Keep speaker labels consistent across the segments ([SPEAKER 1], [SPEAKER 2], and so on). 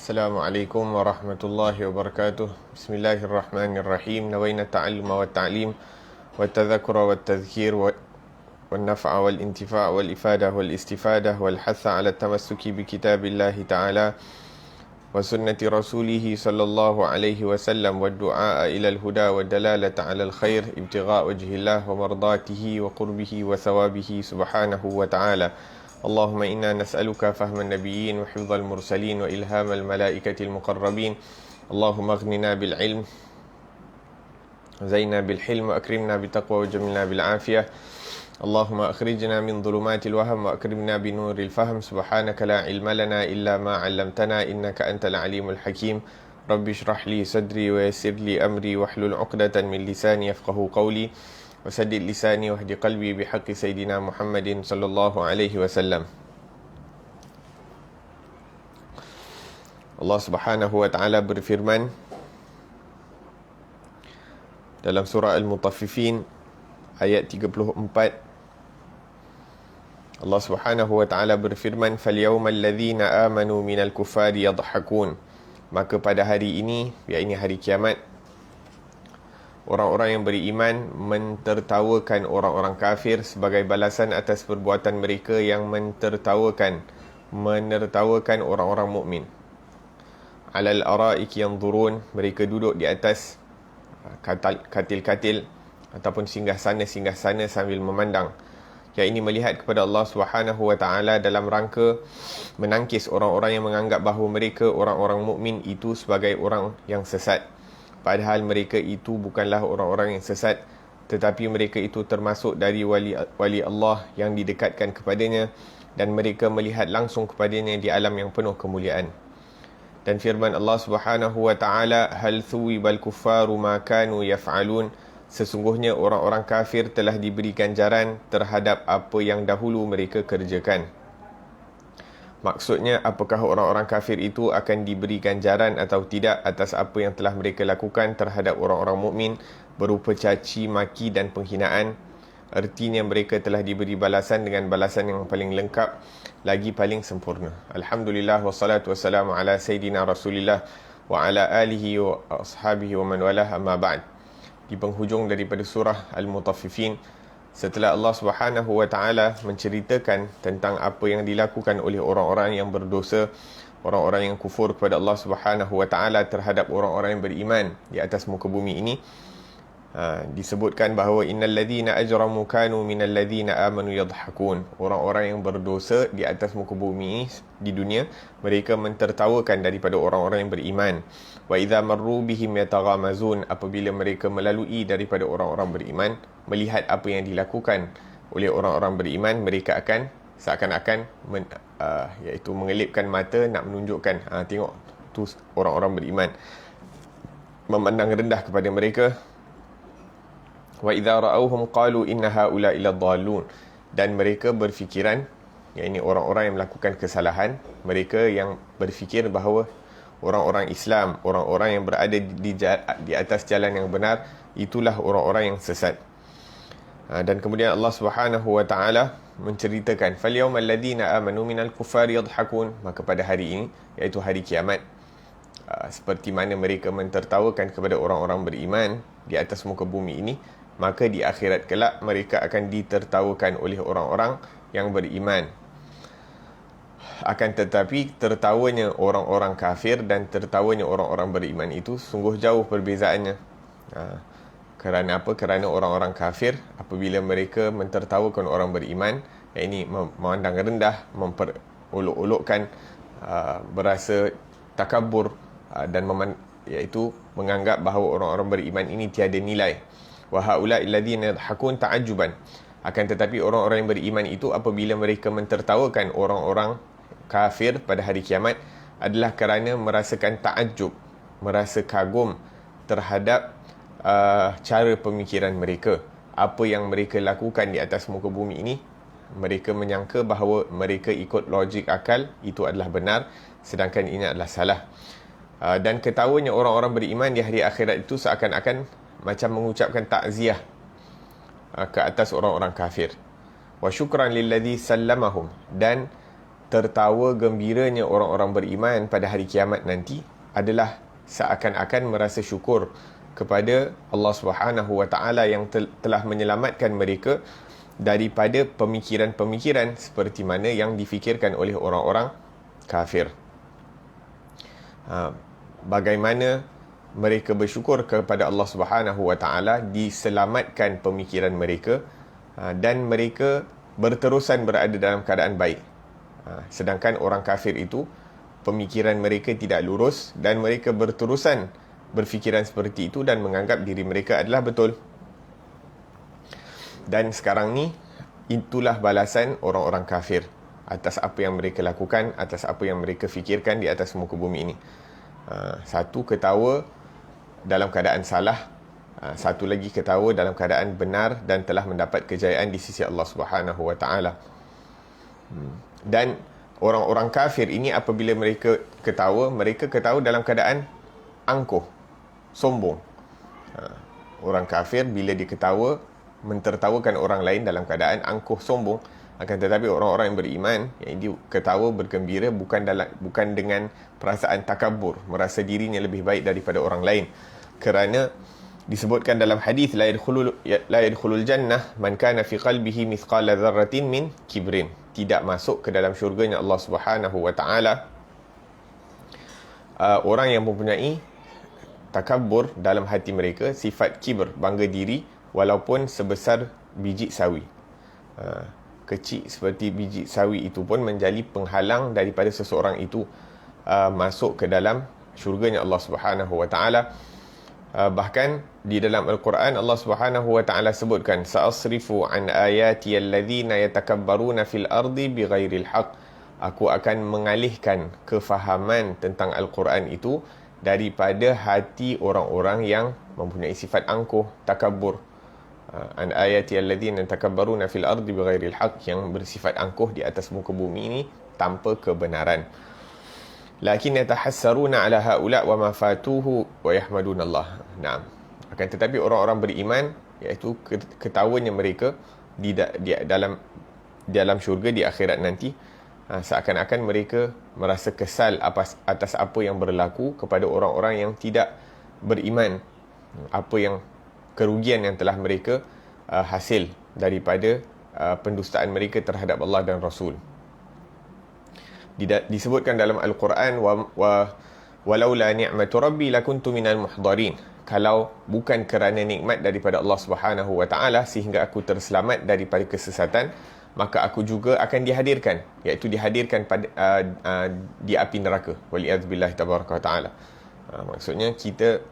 [SPEAKER 1] Assalamualaikum warahmatullahi wabarakatuh. Bismillahirrahmanirrahim. Nawaina ta'alluma wa ta'lim wa tadhakura wa tadhkir wa والنفع والانتفاع والإفادة والاستفادة والحث على التمسك بكتاب الله تعالى وسنة رسوله صلى الله عليه وسلم والدعاء إلى الهدى والدلالة على الخير ابتغاء وجه الله ومرضاته وقربه وثوابه سبحانه وتعالى. اللهم إنا نسألك فهم النبيين وحفظ المرسلين وإلهام الملائكة المقربين. اللهم اغننا بالعلم زينا بالحلم وأكرمنا بالتقوى وجملنا بالعافية. اللهم أخرجنا من ظلمات الوهم وأكرمنا بنور الفهم. سبحانك لا علم لنا إلا ما علمتنا إنك أنت العليم الحكيم. رب اشرح لي صدري ويسر لي أمري واحلل عقدة من لساني يفقه قولي وسدد لساني واهد قلبي بحق سيدنا محمد صلى الله عليه وسلم. Allah Subhanahu wa taala berfirman dalam surah Al-Mutaffifin ayat 34. Allah Subhanahu wa taala berfirman, "Falyawmal ladzina amanu minal kuffari yadhhakun." Maka pada hari ini, iaitu hari kiamat, orang-orang yang beriman mentertawakan orang-orang kafir sebagai balasan atas perbuatan mereka yang menertawakan orang-orang mukmin. Alal araiki yanzurun, mereka duduk di atas katil-katil ataupun singgah-sana sambil memandang. Yang ini melihat kepada Allah Subhanahu wa taala dalam rangka menangkis orang-orang yang menganggap bahawa mereka orang-orang mukmin itu sebagai orang yang sesat. Padahal mereka itu bukanlah orang-orang yang sesat, tetapi mereka itu termasuk dari wali Allah yang didekatkan kepadanya dan mereka melihat langsung kepadanya di alam yang penuh kemuliaan. Dan firman Allah Subhanahu wa taala, "Hal thuwibal kuffaru ma kanu yaf'alun." Sesungguhnya orang-orang kafir telah diberi ganjaran terhadap apa yang dahulu mereka kerjakan. Maksudnya, apakah orang-orang kafir itu akan diberi ganjaran atau tidak atas apa yang telah mereka lakukan terhadap orang-orang mukmin berupa caci, maki dan penghinaan? Artinya mereka telah diberi balasan dengan balasan yang paling lengkap, lagi paling sempurna. Alhamdulillah wassalatu wassalamu ala Sayyidina Rasulillah wa ala alihi wa ashabihi wa man walah, amma ba'd. Di penghujung daripada surah Al-Mutaffifin, setelah Allah Subhanahu wa taala menceritakan tentang apa yang dilakukan oleh orang-orang yang berdosa, orang-orang yang kufur kepada Allah Subhanahu wa taala terhadap orang-orang yang beriman di atas muka bumi ini, disebutkan bahawa innal ladzina ajramu kanu minal ladzina amanu yadhhakun. Orang-orang yang berdosa di atas muka bumi di dunia, mereka mentertawakan daripada orang-orang yang beriman. Wa idza marru bihim yataghamazun, apabila mereka melalui daripada orang-orang beriman, melihat apa yang dilakukan oleh orang-orang beriman, mereka akan seakan-akan iaitu mengelipkan mata nak menunjukkan, tengok tu orang-orang beriman, memandang rendah kepada mereka. Wa idza ra'awhum qalu inna haula'i ladallun, dan mereka berfikiran, iaitu orang-orang yang melakukan kesalahan, mereka yang berfikir bahawa orang-orang Islam, orang-orang yang berada di atas jalan yang benar, itulah orang-orang yang sesat. Dan kemudian Allah Subhanahu wa taala menceritakan, "Falyawmal ladzina amanu minal kuffari yadhhakun." Maka pada hari ini, iaitu hari kiamat, seperti mana mereka mentertawakan kepada orang-orang beriman di atas muka bumi ini, maka di akhirat kelak mereka akan ditertawakan oleh orang-orang yang beriman. Akan tetapi tertawanya orang-orang kafir dan tertawanya orang-orang beriman itu sungguh jauh perbezaannya. Kerana apa? Kerana orang-orang kafir apabila mereka mentertawakan orang beriman, ini memandang rendah, memperolok-olokkan, berasa takabur, dan iaitu menganggap bahawa orang-orang beriman ini tiada nilai. Wa haula'il ladzina yadhhakun ta'ajjuban. Akan tetapi orang-orang yang beriman itu apabila mereka mentertawakan orang-orang kafir pada hari kiamat adalah kerana merasakan ta'ajjub, merasa kagum terhadap cara pemikiran mereka. Apa yang mereka lakukan di atas muka bumi ini, mereka menyangka bahawa mereka ikut logik akal, itu adalah benar, sedangkan ini adalah salah. Dan ketawanya orang-orang beriman di hari akhirat itu seakan-akan macam mengucapkan takziah ke atas orang-orang kafir. Wa syukran lilladzi sallamahum, dan tertawa gembiranya orang-orang beriman pada hari kiamat nanti adalah seakan-akan merasa syukur kepada Allah Subhanahu Wa Taala yang telah menyelamatkan mereka daripada pemikiran-pemikiran seperti mana yang difikirkan oleh orang-orang kafir. Bagaimana mereka bersyukur kepada Allah Subhanahu Wa Taala diselamatkan pemikiran mereka dan mereka berterusan berada dalam keadaan baik. Sedangkan orang kafir itu pemikiran mereka tidak lurus dan mereka berterusan berfikiran seperti itu dan menganggap diri mereka adalah betul. Dan sekarang ni itulah balasan orang-orang kafir atas apa yang mereka lakukan, atas apa yang mereka fikirkan di atas muka bumi ini. Satu, ketawa dalam keadaan salah. Satu lagi, ketawa dalam keadaan benar dan telah mendapat kejayaan di sisi Allah Subhanahu Wa Taala. Dan orang-orang kafir ini apabila mereka ketawa dalam keadaan angkuh, sombong. Orang kafir bila diketawa mentertawakan orang lain dalam keadaan angkuh, sombong. Akan tetapi orang-orang yang beriman, yang ketawa bergembira bukan dengan perasaan takabur, merasa dirinya lebih baik daripada orang lain. Kerana disebutkan dalam hadis la yadkhulul jannah man kana fi qalbihi mithqala dzarratin min kibrin. Tidak masuk ke dalam syurganya Allah Subhanahu Wa Taala orang yang mempunyai takabur dalam hati mereka, sifat kibr, bangga diri, walaupun sebesar biji sawi. Kecil seperti biji sawi itu pun menjadi penghalang daripada seseorang itu masuk ke dalam syurganya Allah Subhanahu Wa Taala. Bahkan di dalam Al-Quran Allah Subhanahu Wa Taala sebutkan sa'asrifu an ayati alladhina yatakabbaruna fil ardi bighairil haqq. Aku akan mengalihkan kefahaman tentang Al-Quran itu daripada hati orang-orang yang mempunyai sifat angkuh, takabur. An ayati alladhina yatakabbaruna fil ardi bighairil haqq, yang bersifat angkuh di atas muka bumi ini tanpa kebenaran. Lakin yatahassaruna ala haula wa ma fatuhu wa yahmaduna Allah. Naam. Akan tetapi orang-orang beriman, iaitu ketawanya mereka di dalam syurga di akhirat nanti, seakan-akan mereka merasa kesal atas apa yang berlaku kepada orang-orang yang tidak beriman, apa yang kerugian yang telah mereka hasil daripada pendustaan mereka terhadap Allah dan Rasul. Disebutkan dalam Al-Quran walaula ni'matu rabbi lakuntu minal muhdarin. Kalau bukan kerana nikmat daripada Allah Subhanahu Wa Taala sehingga aku terselamat daripada kesesatan, maka aku juga akan dihadirkan, iaitu dihadirkan pada di api neraka. Waliyadzubillah tabaraka wa taala. Maksudnya kita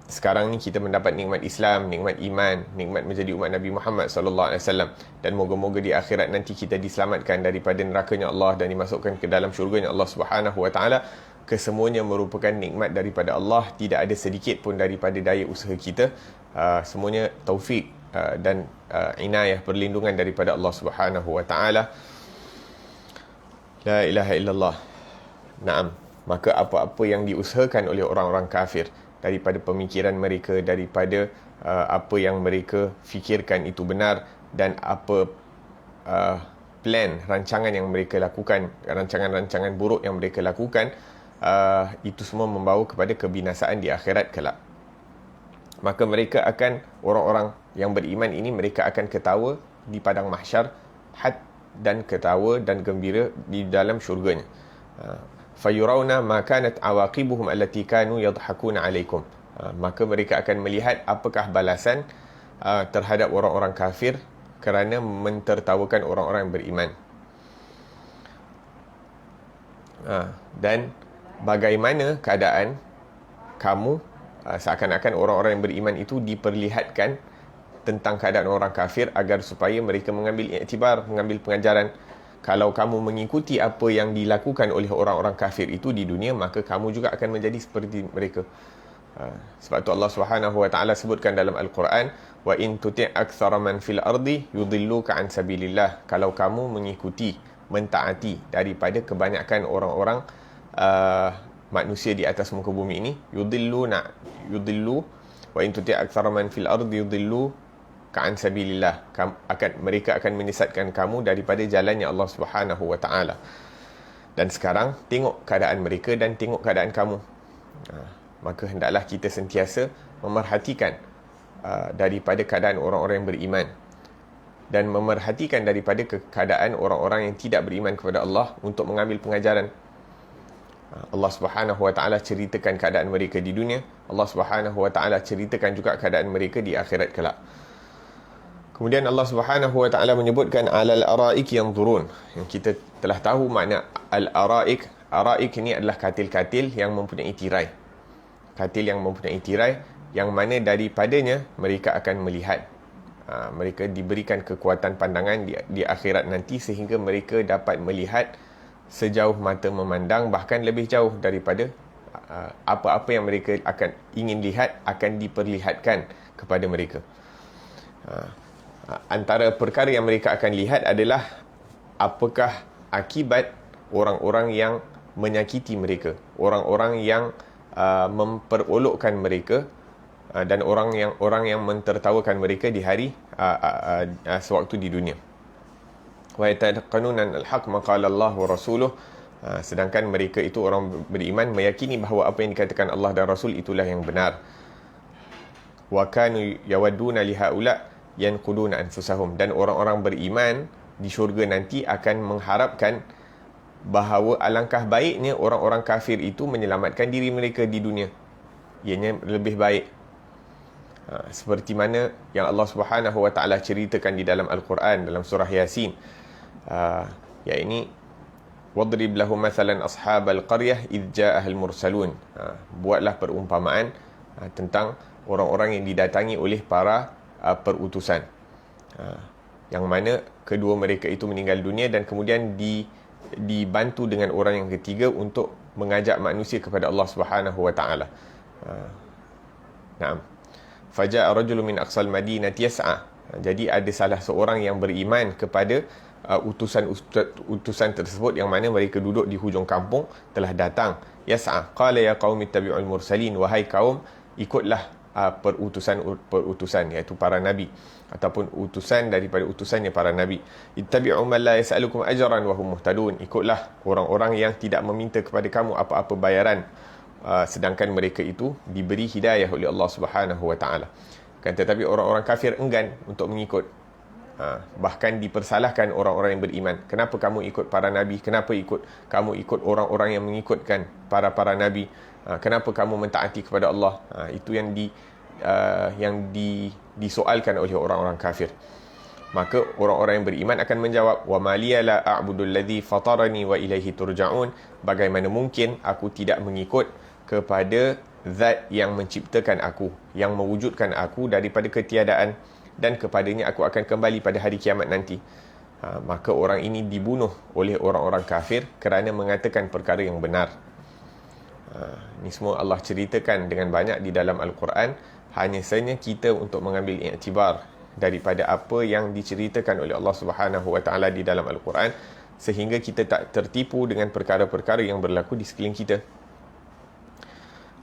[SPEAKER 1] sekarang ni kita mendapat nikmat Islam, nikmat iman, nikmat menjadi umat Nabi Muhammad sallallahu alaihi wasallam, dan moga-moga di akhirat nanti kita diselamatkan daripada nerakanya Allah dan dimasukkan ke dalam syurganya Allah Subhanahu Wa Taala. Kesemuanya merupakan nikmat daripada Allah, tidak ada sedikit pun daripada daya usaha kita. Semuanya taufik dan inayah, perlindungan daripada Allah Subhanahu Wa Taala. La ilaha illallah. Naam. Maka apa-apa yang diusahakan oleh orang-orang kafir daripada pemikiran mereka, daripada apa yang mereka fikirkan itu benar, dan apa plan, rancangan yang mereka lakukan, rancangan-rancangan buruk yang mereka lakukan, itu semua membawa kepada kebinasaan di akhirat kelak. Maka mereka akan, orang-orang yang beriman ini, mereka akan ketawa di padang mahsyar, dan ketawa dan gembira di dalam syurganya. Fayurawna ma kanat awaqibuhum allati kanu yadhakuna alaikum. Maka mereka akan melihat apakah balasan terhadap orang-orang kafir kerana mentertawakan orang-orang yang beriman. Dan bagaimana keadaan kamu, seakan-akan orang-orang yang beriman itu diperlihatkan tentang keadaan orang kafir agar supaya mereka mengambil iktibar, mengambil pengajaran. Kalau kamu mengikuti apa yang dilakukan oleh orang-orang kafir itu di dunia, maka kamu juga akan menjadi seperti mereka. Sebab tu Allah Subhanahu Wa Taala sebutkan dalam Al-Quran, wa in tuti' aktsara man fil ardi yudilluka an sabilillah. Kalau kamu mengikuti, mentaati daripada kebanyakan orang-orang manusia di atas muka bumi ini, yudillu wa in tuti' aktsara man fil ardi yudillu ka'an sabilillah, mereka akan menyesatkan kamu daripada jalannya Allah Subhanahu wa taala. Dan sekarang tengok keadaan mereka dan tengok keadaan kamu. Maka hendaklah kita sentiasa memerhatikan daripada keadaan orang-orang yang beriman, dan memerhatikan daripada keadaan orang-orang yang tidak beriman kepada Allah untuk mengambil pengajaran. Allah Subhanahu wa taala ceritakan keadaan mereka di dunia, Allah Subhanahu wa taala ceritakan juga keadaan mereka di akhirat kelak. Kemudian Allah Subhanahu wa taala menyebutkan alal araik yanzurun. Yang kita telah tahu makna al araik. Araik ini adalah katil-katil yang mempunyai tirai. Katil yang mempunyai tirai, yang mana daripadanya mereka akan melihat. Mereka diberikan kekuatan pandangan di akhirat nanti, sehingga mereka dapat melihat sejauh mata memandang, bahkan lebih jauh daripada apa-apa yang mereka akan ingin lihat akan diperlihatkan kepada mereka. Antara perkara yang mereka akan lihat adalah apakah akibat orang-orang yang menyakiti mereka, orang-orang yang memperolokkan mereka, dan orang yang mentertawakan mereka di hari sewaktu di dunia. Wa yataqanuna al-haq ma qala Allah wa rasuluh. Sedangkan mereka itu orang beriman meyakini bahawa apa yang dikatakan Allah dan Rasul itulah yang benar. Wa kanu yawadduna li haula yanquduna anfusahum. Dan orang-orang beriman di syurga nanti akan mengharapkan bahawa alangkah baiknya orang-orang kafir itu menyelamatkan diri mereka di dunia. Ianya lebih baik. Seperti mana yang Allah Subhanahu wa taala ceritakan di dalam Al-Quran, dalam surah Yasin, yakni wadrib lahum mathalan ashabal qaryah idh ja'ahal mursalun. Buatlah perumpamaan tentang orang-orang yang didatangi oleh para perutusan, yang mana kedua mereka itu meninggal dunia dan kemudian dibantu dengan orang yang ketiga untuk mengajak manusia kepada Allah Subhanahu wa taala. Naam. Faja'a rajulun min aqsal madinati yas'a. Jadi ada salah seorang yang beriman kepada utusan tersebut, yang mana mereka duduk di hujung kampung, telah datang. Yas'a qala ya qaumi ittabi'ul mursalin. Wahai kaum, ikutlah perutusan, iaitu para nabi, ataupun utusan daripada utusannya para nabi. Ittabi'u man la yas'alukum ajran wa hum muhtadun. Ikutlah orang-orang yang tidak meminta kepada kamu apa-apa bayaran, sedangkan mereka itu diberi hidayah oleh Allah Subhanahu wa taala. Kan tetapi orang-orang kafir enggan untuk mengikut. Bahkan dipersalahkan orang-orang yang beriman. Kenapa kamu ikut para nabi? Kenapa kamu ikut orang-orang yang mengikutkan para nabi? Kenapa kamu mentaati kepada Allah? Itu yang disoalkan oleh orang-orang kafir. Maka orang-orang yang beriman akan menjawab, wa maliya la a'budu alladhi fatarani wa ilaihi turja'un. Bagaimana mungkin aku tidak mengikut kepada zat yang menciptakan aku, yang mewujudkan aku daripada ketiadaan, dan kepadanya aku akan kembali pada hari kiamat nanti. Maka orang ini dibunuh oleh orang-orang kafir kerana mengatakan perkara yang benar. Ini semua Allah ceritakan dengan banyak di dalam Al-Quran. Hanya saja kita untuk mengambil iktibar daripada apa yang diceritakan oleh Allah Subhanahu wa taala di dalam Al-Quran, sehingga kita tak tertipu dengan perkara-perkara yang berlaku di sekeliling kita.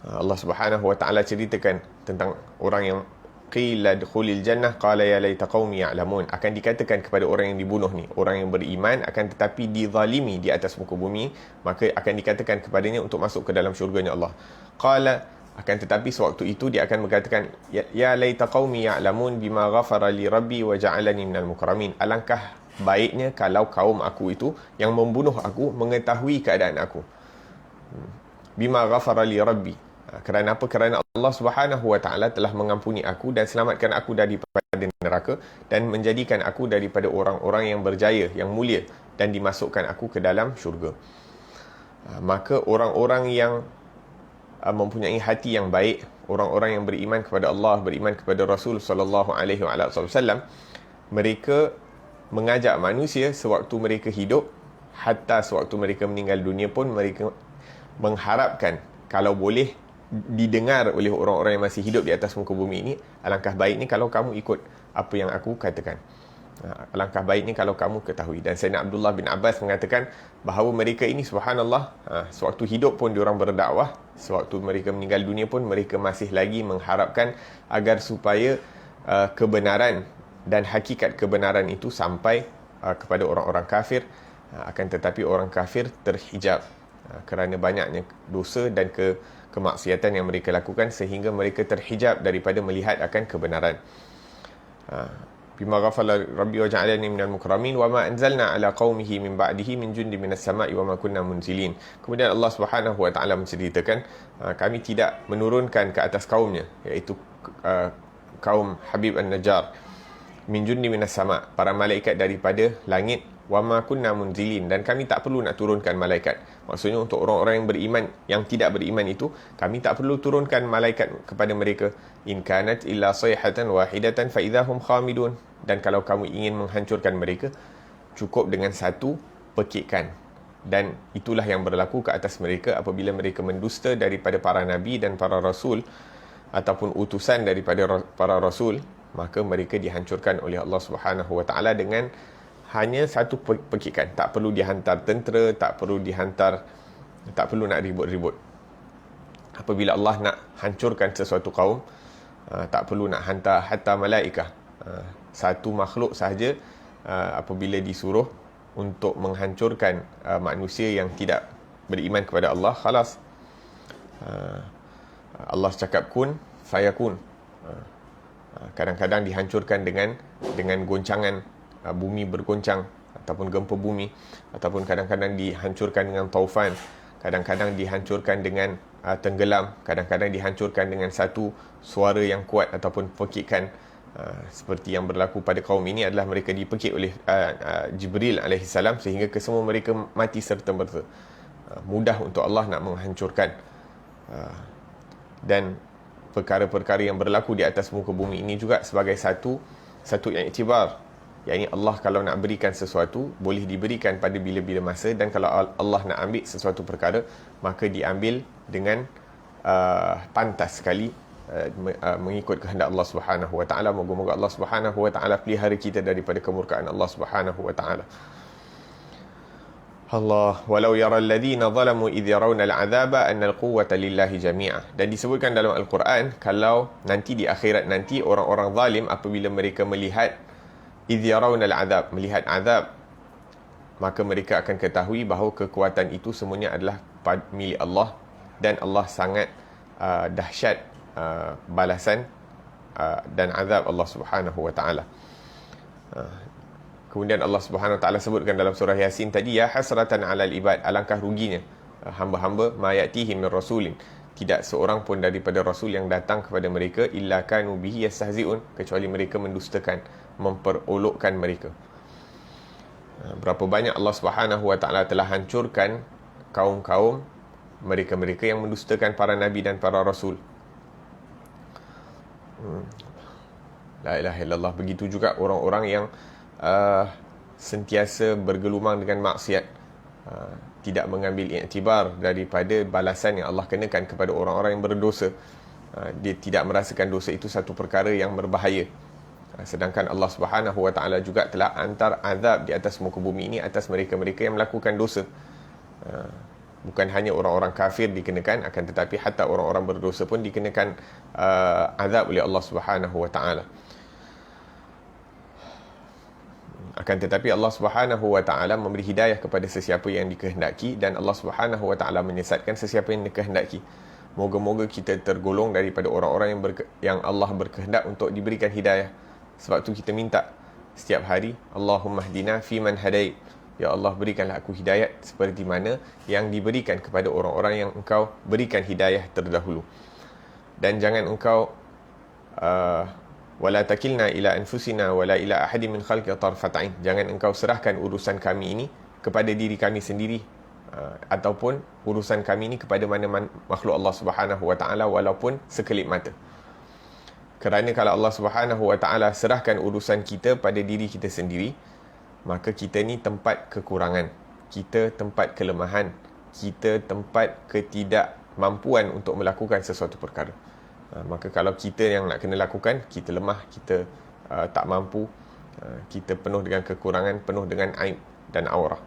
[SPEAKER 1] Allah Subhanahu wa taala ceritakan tentang orang yang qila dkhulil jannah qala ya laita qaumi ya'lamun. Akan dikatakan kepada orang yang dibunuh ni, orang yang beriman akan tetapi dizalimi di atas muka bumi, maka akan dikatakan kepadanya untuk masuk ke dalam syurganya Allah. Qala, akan tetapi sewaktu itu dia akan berkatakan, ya laita qaumi ya'lamun bima ghafara li rabbi wa ja'alani minal mukramin. Alangkah baiknya kalau kaum aku itu yang membunuh aku mengetahui keadaan aku. Bima ghafara li rabbi. Kerana apa? Kerana Allah Subhanahu wa taala telah mengampuni aku dan selamatkan aku daripada neraka, dan menjadikan aku daripada orang-orang yang berjaya, yang mulia, dan dimasukkan aku ke dalam syurga. Maka orang-orang yang mempunyai hati yang baik, orang-orang yang beriman kepada Allah, beriman kepada Rasul sallallahu alaihi wasallam, mereka mengajak manusia sewaktu mereka hidup, hatta sewaktu mereka meninggal dunia pun mereka mengharapkan kalau boleh didengar oleh orang-orang yang masih hidup di atas muka bumi ini. Alangkah baiknya kalau kamu ikut apa yang aku katakan. Alangkah baiknya kalau kamu ketahui. Dan Sayyidina Abdullah bin Abbas mengatakan bahawa mereka ini, subhanallah, sewaktu hidup pun diorang berdakwah, sewaktu mereka meninggal dunia pun mereka masih lagi mengharapkan agar supaya kebenaran dan hakikat kebenaran itu sampai kepada orang-orang kafir. Akan tetapi orang kafir terhijab kerana banyaknya dosa dan kemaksiatan yang mereka lakukan, sehingga mereka terhijab daripada melihat akan kebenaran. Bima ghafala rabbi wa ja'alani minal mukramin wa ma anzalna ala qaumihi min ba'dihi min jundi minas sama'i wa ma kunna munzilin. Kemudian Allah Subhanahu wa taala menceritakan, kami tidak menurunkan ke atas kaumnya, iaitu kaum Habib An-Najjar, min jundi minas sama', para malaikat daripada langit, wa ma kunna munzilin, dan kami tak perlu nak turunkan malaikat. Maksudnya untuk orang-orang yang beriman, yang tidak beriman itu, kami tak perlu turunkan malaikat kepada mereka. In kanat illa sayhatan wahidatan fa idahum khamidun. Dan kalau kamu ingin menghancurkan mereka, cukup dengan satu pekikan. Dan itulah yang berlaku ke atas mereka apabila mereka mendusta daripada para nabi dan para rasul, ataupun utusan daripada para rasul, maka mereka dihancurkan oleh Allah Subhanahu wa taala dengan hanya satu pekikan. Tak perlu dihantar tentera, tak perlu nak ribut-ribut. Apabila Allah nak hancurkan sesuatu kaum, tak perlu nak hantar hatta malaikah. Satu makhluk sahaja apabila disuruh untuk menghancurkan manusia yang tidak beriman kepada Allah, khalas. Allah cakap kun fayakun. Kadang-kadang dihancurkan dengan goncangan, bumi bergoncang, ataupun gempa bumi, ataupun kadang-kadang dihancurkan dengan taufan, kadang-kadang dihancurkan dengan tenggelam, kadang-kadang dihancurkan dengan satu suara yang kuat ataupun pekikan. Seperti yang berlaku pada kaum ini adalah mereka dipekik oleh Jibril alaihissalam sehingga kesemua mereka mati serta-merta. Mudah untuk Allah nak menghancurkan. Dan perkara-perkara yang berlaku di atas muka bumi ini juga sebagai satu yang iktibar. Yang Allah kalau nak berikan sesuatu, boleh diberikan pada bila-bila masa, dan kalau Allah nak ambil sesuatu perkara, maka diambil dengan pantas sekali, mengikut kehendak Allah Subhanahu wa taala. Moga-moga Allah Subhanahu wa taala pelihara kita daripada kemurkaan Allah Subhanahu wa taala. Allah walau yara alladhina zalamu idh yarawna al'adzaba anna al-quwwata lillahi jami'a. Dan disebutkan dalam Al-Quran, kalau nanti di akhirat nanti orang-orang zalim apabila mereka melihat idh yarawna al-'adzab, melihat azab, maka mereka akan ketahui bahawa kekuatan itu semuanya adalah milik Allah, dan Allah sangat dahsyat balasan dan azab Allah Subhanahu wa taala. Kemudian Allah Subhanahu wa taala sebutkan dalam surah Yasin tadi, ya hasratan 'alal ibad, alangkah ruginya hamba-hamba, ma ya'tihim min rasulin, tidak seorang pun daripada rasul yang datang kepada mereka, illa kanu bihi yastahzi'un, kecuali mereka mendustakan, memperolokkan mereka. Berapa banyak Allah Subhanahu wa taala telah hancurkan kaum-kaum mereka-mereka yang mendustakan para nabi dan para rasul. La ilaha illallah. Begitu juga orang-orang yang sentiasa bergelumang dengan maksiat, tidak mengambil iktibar daripada balasan yang Allah kenakan kepada orang-orang yang berdosa. Dia tidak merasakan dosa itu satu perkara yang berbahaya. Sedangkan Allah Subhanahu wa taala juga telah hantar azab di atas muka bumi ini atas mereka-mereka yang melakukan dosa. Bukan hanya orang-orang kafir dikenakan, akan tetapi hatta orang-orang berdosa pun dikenakan azab oleh Allah Subhanahu wa taala. Akan tetapi Allah Subhanahu wa taala memberi hidayah kepada sesiapa yang dikehendaki, dan Allah Subhanahu wa taala menyesatkan sesiapa yang dikehendaki. Moga-moga kita tergolong daripada orang-orang yang Allah berkehendak untuk diberikan hidayah. Sebab tu kita minta setiap hari, Allahumma hdina fi man hadait. Ya Allah, berikanlah aku hidayah seperti mana yang diberikan kepada orang-orang yang Engkau berikan hidayah terdahulu. Dan jangan Engkau wala takilna ila anfusina wala ila ahadin min khalqi tarfat ain. Jangan Engkau serahkan urusan kami ini kepada diri kami sendiri, ataupun urusan kami ini kepada mana-mana makhluk Allah Subhanahu wa taala walaupun sekelip mata. Kerana kalau Allah Subhanahu wa taala serahkan urusan kita pada diri kita sendiri, maka kita ni tempat kekurangan, kita tempat kelemahan, kita tempat ketidakmampuan untuk melakukan sesuatu perkara. Maka kalau kita yang nak kena lakukan, kita lemah, kita tak mampu, kita penuh dengan kekurangan, penuh dengan aib dan aurah.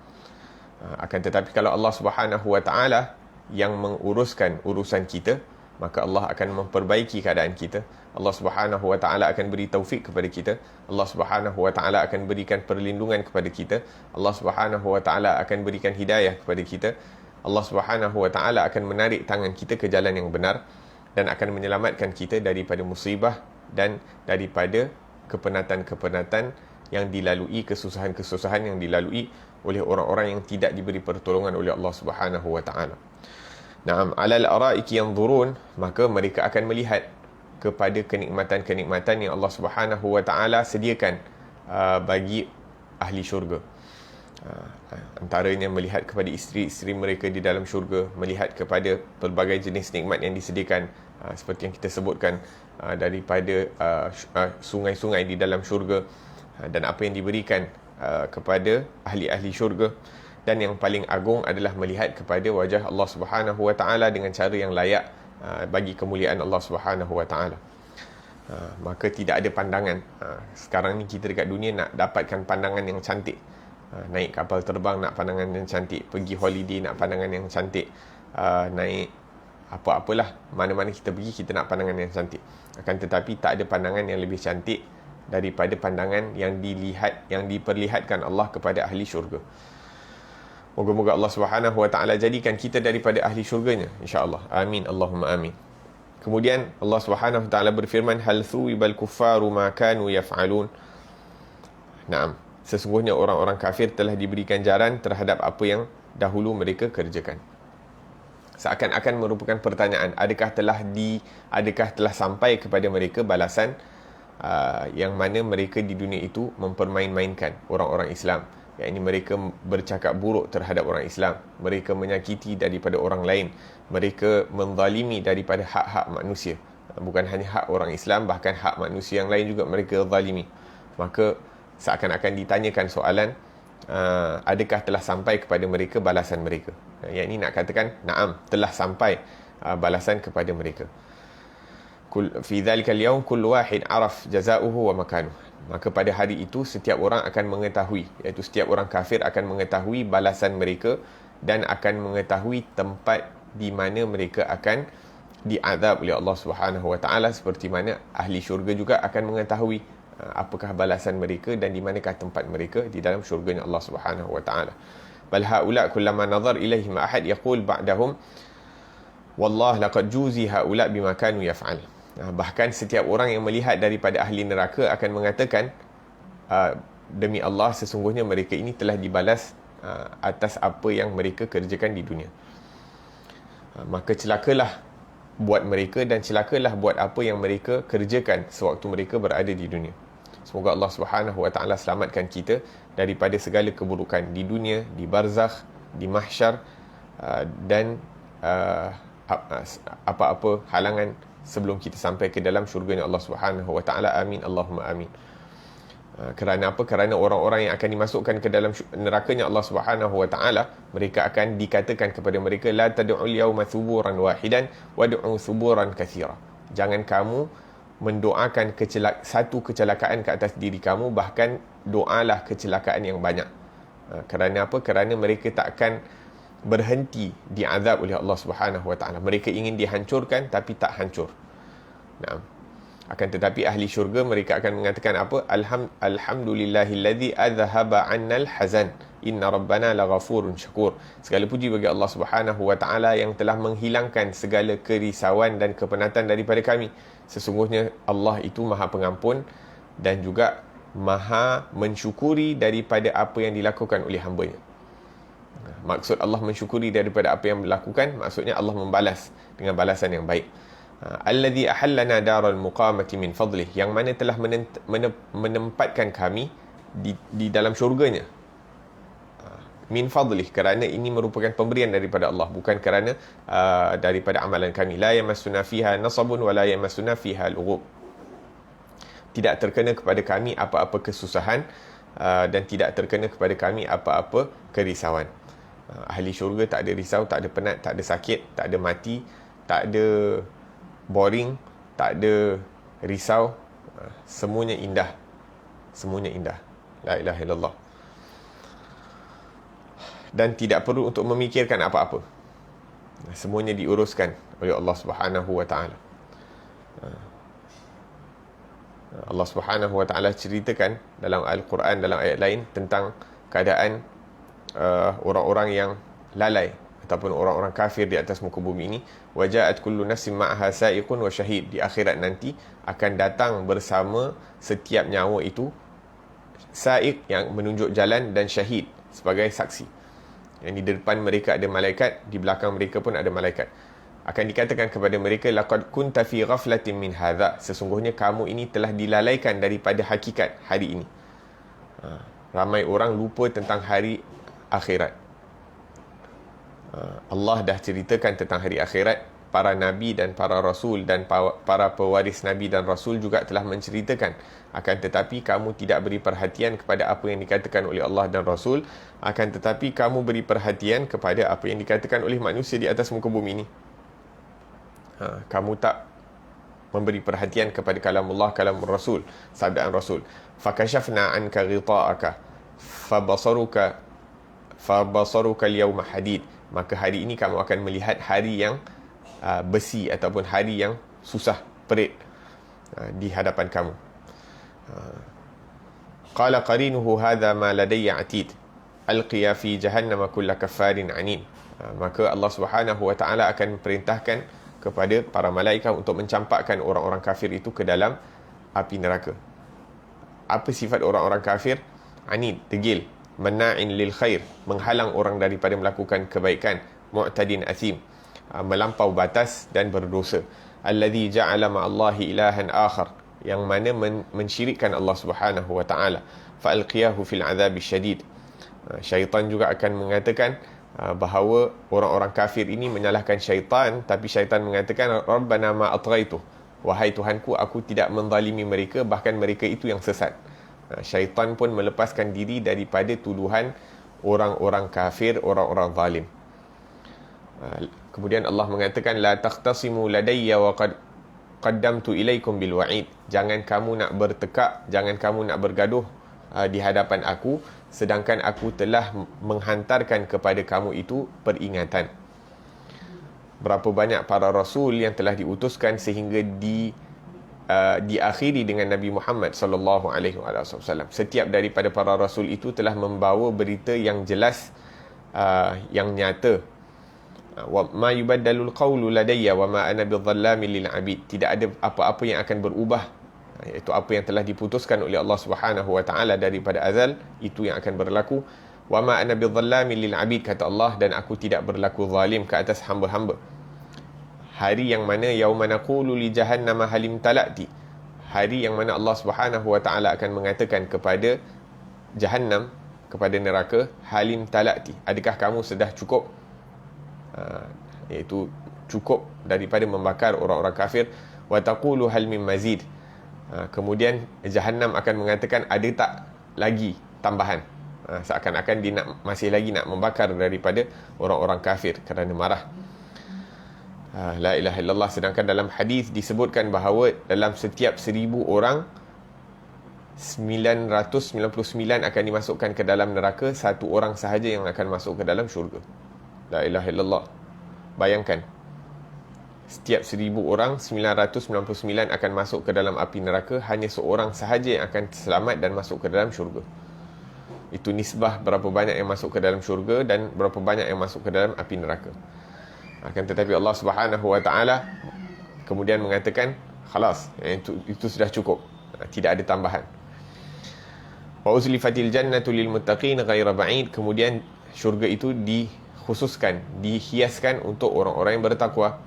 [SPEAKER 1] Akan tetapi kalau Allah Subhanahu wa taala yang menguruskan urusan kita, maka Allah akan memperbaiki keadaan kita. Allah Subhanahu wa taala akan beri taufik kepada kita. Allah Subhanahu wa taala akan berikan perlindungan kepada kita. Allah Subhanahu wa taala akan berikan hidayah kepada kita. Allah Subhanahu wa taala akan menarik tangan kita ke jalan yang benar dan akan menyelamatkan kita daripada musibah dan daripada kepenatan-kepenatan yang dilalui, kesusahan-kesusahan yang dilalui oleh orang-orang yang tidak diberi pertolongan oleh Allah Subhanahu wa taala. Na'am, 'alal araiki yanzurun, maka mereka akan melihat kepada kenikmatan-kenikmatan yang Allah Subhanahu wa taala sediakan bagi ahli syurga. Antaranya melihat kepada isteri-isteri mereka di dalam syurga, melihat kepada pelbagai jenis nikmat yang disediakan, seperti yang kita sebutkan, daripada sungai-sungai di dalam syurga, dan apa yang diberikan kepada ahli-ahli syurga. Dan yang paling agung adalah melihat kepada wajah Allah Subhanahu wa taala dengan cara yang layak bagi kemuliaan Allah Subhanahu wa taala. Maka tidak ada pandangan. Sekarang ni kita dekat dunia nak dapatkan pandangan yang cantik. Naik kapal terbang nak pandangan yang cantik, pergi holiday nak pandangan yang cantik, naik apa-apalah, mana-mana kita pergi kita nak pandangan yang cantik. Akan tetapi tak ada pandangan yang lebih cantik daripada pandangan yang dilihat, yang diperlihatkan Allah kepada ahli syurga. Moga-moga Allah Subhanahu wa taala jadikan kita daripada ahli syurganya, insya-Allah. Amin, Allahumma amin. Kemudian Allah Subhanahu wa taala berfirman, hal thuwibal kuffaru ma kanu yaf'alun. Naam, sesungguhnya orang-orang kafir telah diberi ganjaran terhadap apa yang dahulu mereka kerjakan. Seakan-akan merupakan pertanyaan, adakah telah sampai kepada mereka balasan yang mana mereka di dunia itu mempermain-mainkan orang-orang Islam. Yang ini mereka bercakap buruk terhadap orang Islam, mereka menyakiti daripada orang lain, mereka menzalimi daripada hak-hak manusia. Bukan hanya hak orang Islam, bahkan hak manusia yang lain juga mereka zalimi. Maka seakan-akan ditanyakan soalan, adakah telah sampai kepada mereka balasan mereka. Yang ini nak katakan, na'am, telah sampai balasan kepada mereka. Fi dzalikal yaum kullu wahid araf jazaohu wa makanuh. Maka pada hari itu setiap orang akan mengetahui, iaitu setiap orang kafir akan mengetahui balasan mereka dan akan mengetahui tempat di mana mereka akan diazab oleh Allah Subhanahu wa taala, seperti mana ahli syurga juga akan mengetahui apakah balasan mereka dan di manakah tempat mereka di dalam syurganya Allah Subhanahu wa taala. Bal haula kullama nazar ilaihim ahad yaqul ba'dahum wallah laqad juzi haula bima kanu yaf'al. Bahkan setiap orang yang melihat daripada ahli neraka akan mengatakan, demi Allah sesungguhnya mereka ini telah dibalas atas apa yang mereka kerjakan di dunia. Maka celakalah buat mereka dan celakalah buat apa yang mereka kerjakan sewaktu mereka berada di dunia. Semoga Allah Subhanahu wa taala selamatkan kita daripada segala keburukan di dunia, di barzakh, di mahsyar, dan apa-apa halangan sebelum kita sampai ke dalam syurganya Allah Subhanahu wa taala. Amin, Allahumma amin. Kerana apa? Kerana orang-orang yang akan dimasukkan ke dalam nerakanya Allah Subhanahu wa taala, mereka akan dikatakan kepada mereka, la tad'ul yawma thuburan wahidan wad'u thuburan katsira. Jangan kamu mendoakan satu kecelakaan ke atas diri kamu, bahkan doalah kecelakaan yang banyak. Kerana apa? Kerana mereka tak akan berhenti diazab oleh Allah Subhanahu wa taala. Mereka ingin dihancurkan tapi tak hancur. Naam. Akan tetapi ahli syurga mereka akan mengatakan apa? Alhamdulillahillazi adhhaba 'annal hazan. Inna rabbana laghafurun syakur. Segala puji bagi Allah Subhanahu wa taala yang telah menghilangkan segala kerisauan dan kepenatan daripada kami. Sesungguhnya Allah itu Maha Pengampun dan juga Maha mensyukuri daripada apa yang dilakukan oleh hamba-Nya. Maksud Allah mensyukuri daripada apa yang dilakukan, maksudnya Allah membalas dengan balasan yang baik. Alladhi ahallana daral muqamati min fadlih, yang mana telah menempatkan kami di dalam syurganya min fadlih, kerana ini merupakan pemberian daripada Allah, bukan kerana daripada amalan kami. La yamassuna fiha nasabun wa la yamassuna fiha lughub. Tidak terkena kepada kami apa-apa kesusahan dan tidak terkena kepada kami apa-apa kerisauan. Ahli syurga tak ada risau, tak ada penat, tak ada sakit, tak ada mati, tak ada boring, tak ada risau. Semuanya indah. Semuanya indah. La ilaha illallah. Dan tidak perlu untuk memikirkan apa-apa. Semuanya diuruskan oleh Allah Subhanahu wa taala. Allah Subhanahu wa taala ceritakan dalam Al-Quran, dalam ayat lain, tentang keadaan orang-orang yang lalai ataupun orang-orang kafir di atas muka bumi ini. Waja'at kullu nafsin ma'aha sa'iqun wa syahid. Di akhirat nanti akan datang bersama setiap nyawa itu sa'iq yang menunjuk jalan dan syahid sebagai saksi. Yang di depan mereka ada malaikat, di belakang mereka pun ada malaikat. Akan dikatakan kepada mereka, laqad kunta fi ghaflatin min hadha, sesungguhnya kamu ini telah dilalaikan daripada hakikat hari ini. Ramai orang lupa tentang hari akhirat. Allah dah ceritakan tentang hari akhirat. Para nabi dan para rasul dan para pewaris nabi dan rasul juga telah menceritakan. Akan tetapi kamu tidak beri perhatian kepada apa yang dikatakan oleh Allah dan Rasul. Akan tetapi kamu beri perhatian kepada apa yang dikatakan oleh manusia di atas muka bumi ini. Kamu tak memberi perhatian kepada kalamullah, kalamur Rasul, sabdaan Rasul. Fakashafna anka ghita'aka fabasaruka al-yawma hadid. Maka hari ini kamu akan melihat hari yang besi ataupun hari yang susah, perit di hadapan kamu. Qala qarinuhu hadha ma ladayya atid alqiya fi jahannam kulla kaffarin anid. Maka Allah Subhanahu wa taala akan perintahkan kepada para malaikat untuk mencampakkan orang-orang kafir itu ke dalam api neraka. Apa sifat orang-orang kafir? Anid, degil, manna'in lil khair, menghalang orang daripada melakukan kebaikan, mu'tadin athim, melampau batas dan berdosa. Alladhi ja'ala ma'allahi ilahan akhar, yang mana mensyirikkan Allah Subhanahu wa taala. Fa'alqiyahu fil 'adzabi syadid. Syaitan juga akan mengatakan bahawa orang-orang kafir ini menyalahkan syaitan, tapi syaitan mengatakan rabbana ma atghaitu, wahai Tuhanku, aku tidak menzalimi mereka, bahkan mereka itu yang sesat. Syaitan pun melepaskan diri daripada tuduhan orang-orang kafir, orang-orang zalim. Kemudian Allah mengatakan la taqtasimu ladayya wa qad qaddamtu ilaikum bil wa'id. Jangan kamu nak bertekak, jangan kamu nak bergaduh di hadapan aku, sedangkan aku telah menghantarkan kepada kamu itu peringatan. Berapa banyak para rasul yang telah diutuskan sehingga diakhiri dengan Nabi Muhammad sallallahu alaihi wasallam. Setiap daripada para rasul itu telah membawa berita yang jelas, yang nyata. Wa ma yubaddalul qawlu ladayya wa ma ana bidhallamin lil abid. Tidak ada apa-apa yang akan berubah, iaitu apa yang telah diputuskan oleh Allah Subhanahu wa taala daripada azal, itu yang akan berlaku. Wa ma ana bidhallamin lil abid, kata Allah, dan aku tidak berlaku zalim ke atas hamba-hamba. Hari yang mana yauma naqulu li jahannama halim talati, hari yang mana Allah Subhanahu wa taala akan mengatakan kepada Jahannam, kepada neraka, halim talati, adakah kamu sudah cukup, iaitu cukup daripada membakar orang-orang kafir. Wa taqulu hal min mazid, kemudian Jahannam akan mengatakan ada tak lagi tambahan, seakan-akan dia masih lagi nak membakar daripada orang-orang kafir kerana marah. La ilaha illallah. Sedangkan dalam hadis disebutkan bahawa dalam setiap 1000 orang, 999 akan dimasukkan ke dalam neraka, satu orang sahaja yang akan masuk ke dalam syurga. La ilaha illallah. Bayangkan, setiap 1000 orang, 999 akan masuk ke dalam api neraka, hanya seorang sahaja yang akan selamat dan masuk ke dalam syurga. Itu nisbah berapa banyak yang masuk ke dalam syurga dan berapa banyak yang masuk ke dalam api neraka. Akan tetapi Allah Subhanahu wa taala kemudian mengatakan khalas, itu sudah cukup, tidak ada tambahan. Wa uzlifatil jannatu lil muttaqin ghaira ba'id, kemudian syurga itu dikhususkan, dihiaskan untuk orang-orang yang bertakwa.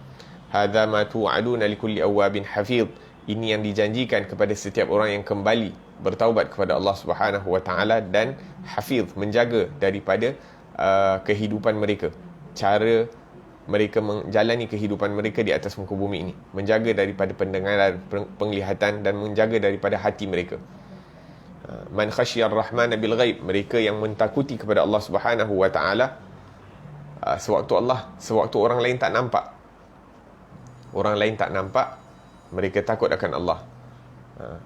[SPEAKER 1] Hadza ma tu'aduna likulli awwabin hafiz, ini yang dijanjikan kepada setiap orang yang kembali bertaubat kepada Allah Subhanahu wa taala dan hafiz, menjaga daripada kehidupan mereka, cara mereka menjalani kehidupan mereka di atas muka bumi ini, menjaga daripada pendengaran, penglihatan, dan menjaga daripada hati mereka. Man khasyiyar rahmana bil ghaib, mereka yang mentakuti kepada Allah Subhanahu wa taala sewaktu orang lain tak nampak. Orang lain tak nampak, mereka takut akan Allah.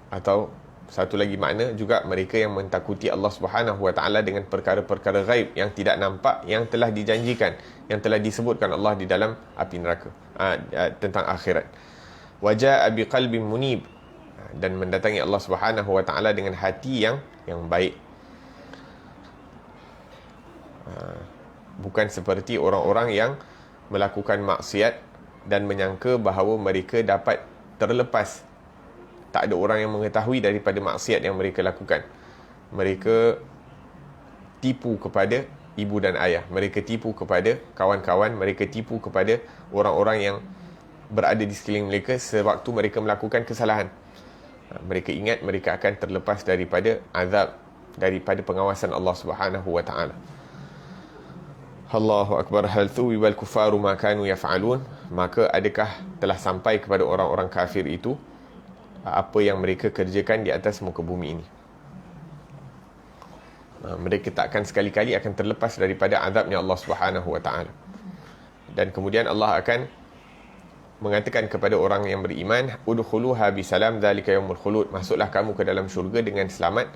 [SPEAKER 1] Atau satu lagi makna juga mereka yang mentakuti Allah Subhanahu Wa Taala dengan perkara-perkara ghaib yang tidak nampak, yang telah dijanjikan, yang telah disebutkan Allah di dalam api neraka, tentang akhirat. Wajaa biqalbin munib, dan mendatangi Allah Subhanahu Wa Taala dengan hati yang baik. Bukan seperti orang-orang yang melakukan maksiat dan menyangka bahawa mereka dapat terlepas. Tak ada orang yang mengetahui daripada maksiat yang mereka lakukan. Mereka tipu kepada ibu dan ayah, mereka tipu kepada kawan-kawan, mereka tipu kepada orang-orang yang berada di sekeliling mereka sewaktu mereka melakukan kesalahan. Mereka ingat mereka akan terlepas daripada azab, daripada pengawasan Allah Subhanahu Wa Taala. Allahu Akbar. Hal thuwibal kufaru ma kanu yaf'alun, maka adakah telah sampai kepada orang-orang kafir itu apa yang mereka kerjakan di atas muka bumi ini. Mereka takkan sekali-kali akan terlepas daripada azabnya Allah Subhanahu Wa Taala. Dan kemudian Allah akan mengatakan kepada orang yang beriman, udkhuluha bisalam dzalika yaumul khulud, masuklah kamu ke dalam syurga dengan selamat,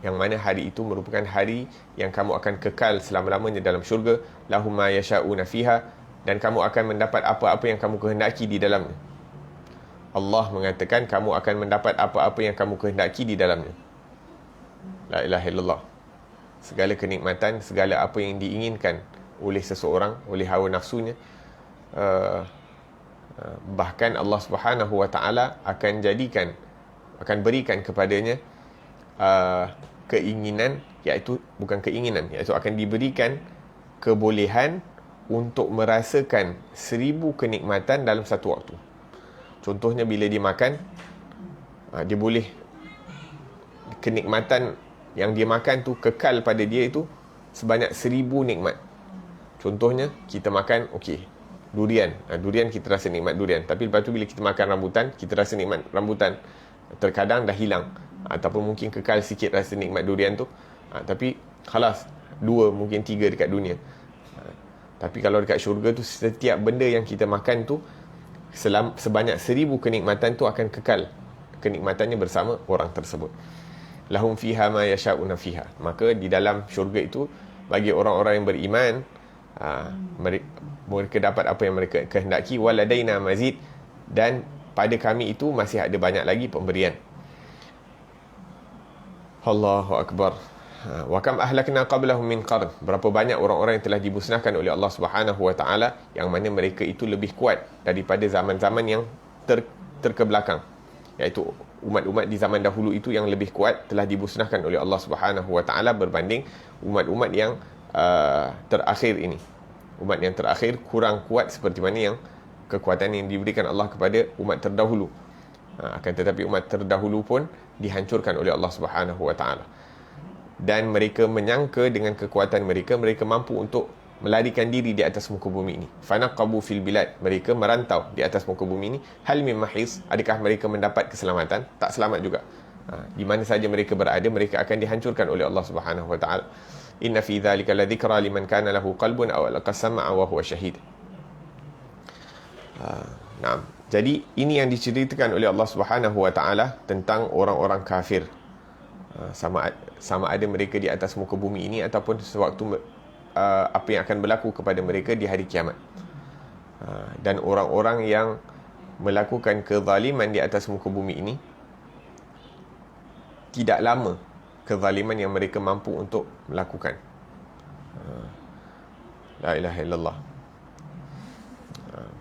[SPEAKER 1] yang mana hari itu merupakan hari yang kamu akan kekal selama-lamanya dalam syurga. Lahum ma yasha'una fiha, dan kamu akan mendapat apa-apa yang kamu kehendaki di dalamnya. Allah mengatakan kamu akan mendapat apa-apa yang kamu kehendaki di dalamnya. La ilaha illallah. Segala kenikmatan, segala apa yang diinginkan oleh seseorang, oleh hawa nafsunya, bahkan Allah Subhanahu Wa Taala akan berikan kepadanya keinginan, iaitu akan diberikan kebolehan untuk merasakan 1000 kenikmatan dalam satu waktu. Contohnya bila dia makan, dia boleh, kenikmatan yang dia makan tu kekal pada dia itu sebanyak 1000 nikmat. Contohnya kita makan durian. Durian kita rasa nikmat durian, tapi lepas tu bila kita makan rambutan, kita rasa nikmat rambutan. Terkadang dah hilang, ataupun mungkin kekal sikit rasa nikmat durian tu, tapi khalas 2 mungkin 3 dekat dunia. Tapi kalau dekat syurga tu, setiap benda yang kita makan tu sebanyak 1000 kenikmatan tu akan kekal, kenikmatannya bersama orang tersebut. Lahum fiha ma yasha'una fiha, maka di dalam syurga itu bagi orang-orang yang beriman, mereka dapat apa yang mereka kehendaki. Waladaina mazid, dan pada kami itu masih ada banyak lagi pemberian. Allahu Akbar. Wa kam ahlakna qablahum min qarn, berapa banyak orang-orang yang telah dimusnahkan oleh Allah Subhanahu Wa Taala, yang mana mereka itu lebih kuat daripada zaman-zaman yang terkebelakang, iaitu umat-umat di zaman dahulu itu yang lebih kuat telah dimusnahkan oleh Allah Subhanahu Wa Taala berbanding umat-umat yang terakhir ini. Umat yang terakhir kurang kuat seperti mana yang kekuatan yang diberikan Allah kepada umat terdahulu. Akan tetapi umat terdahulu pun dihancurkan oleh Allah Subhanahu Wa Taala. Dan mereka menyangka dengan kekuatan mereka mampu untuk melarikan diri di atas muka bumi ini. Fanaqabu fil bilad, mereka merantau di atas muka bumi ini. Hal min mahis, adakah mereka mendapat keselamatan? Tak selamat juga. Di mana saja mereka berada, mereka akan dihancurkan oleh Allah Subhanahu Wa Taala. Inna fi dzalika ladzikra liman kana lahu qalbun aw alqa sam'a wa huwa shahid. Jadi ini yang diceritakan oleh Allah Subhanahu Wa Taala tentang orang-orang kafir. Sama ada mereka di atas muka bumi ini ataupun sewaktu apa yang akan berlaku kepada mereka di hari kiamat. Dan orang-orang yang melakukan kezaliman di atas muka bumi ini, tidak lama kezaliman yang mereka mampu untuk melakukan. La ilaha illallah.